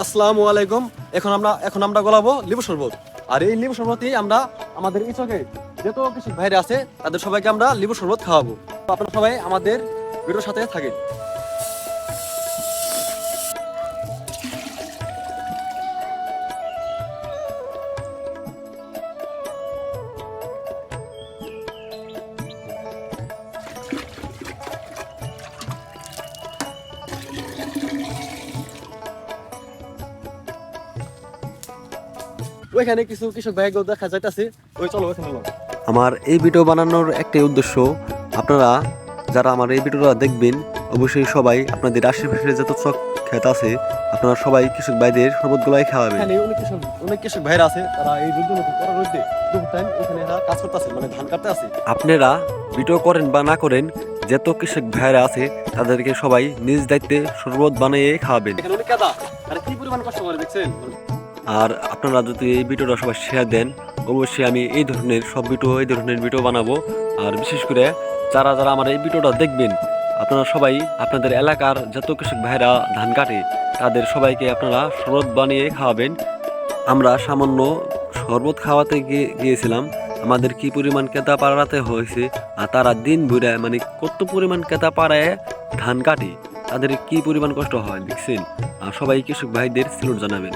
আসসালামু আলাইকুম। এখন আমরা গলাবো লেবু শরবত। আর এই লেবু শরবতই আমরা আমাদের এই চকে যত কিছু বাইরে আছে তাদের সবাইকে আমরা লেবু শরবত খাওয়াবো। তো আপনারা সবাই আমাদের ভিডিওর সাথে থাকেন। ওইখানে কিছু কৃষক ভাইকে দেখা যাইতেছে, ওই চলো ওইখানে চলো। আমার এই ভিডিও বানানোর একটাই উদ্দেশ্য, আপনারা যারা আমার এই ভিডিওটা দেখবেন অবশ্যই সবাই আপনাদের আশেপাশে যত চক ক্ষেত আছে আপনারা সবাই কৃষক ভাইদের শরবতগুলাই খাওয়াবেন। এখানে অনেক কৃষক ভাইরা আছে, তারা এই রোদ্দুর মধ্যে কড়া রোদে দুপুর টাইম এখানে এরা কাজ করতেছে, মানে ধান কাটতে আছে। আপনারা ভিডিও করেন বা না করেন, যত কৃষক ভাইরা আছে তাদেরকে সবাই নিজ দায়িত্বে শরবত বানিয়ে খাওয়াবেন। এখানে অনেক কাদা, আর কি পরিমাণ কষ্ট করে দেখছেন। আর আপনারা যদি এই ভিডিওটা সবাই শেয়ার দেন, অবশ্যই আমি এই ধরনের ভিডিও বানাবো। আর বিশেষ করে যারা যারা আমার এই ভিডিওটা দেখবেন, আপনারা সবাই আপনাদের এলাকার যত কৃষক ভাইরা ধান কাটে তাদের সবাইকে আপনারা শরবত বানিয়ে খাওয়াবেন। আমরা সামান্য শরবত খাওয়াতে গিয়েছিলাম, আমাদের কি পরিমাণ কেতা পাড়াতে হয়েছে, আর তারা দিন ভরে মানে কত পরিমাণ কেতা পাড়ায় ধান কাটে, তাদের কি পরিমাণ কষ্ট হয় দেখছেন। আর সবাই কৃষক ভাইদের স্যালুট জানাবেন।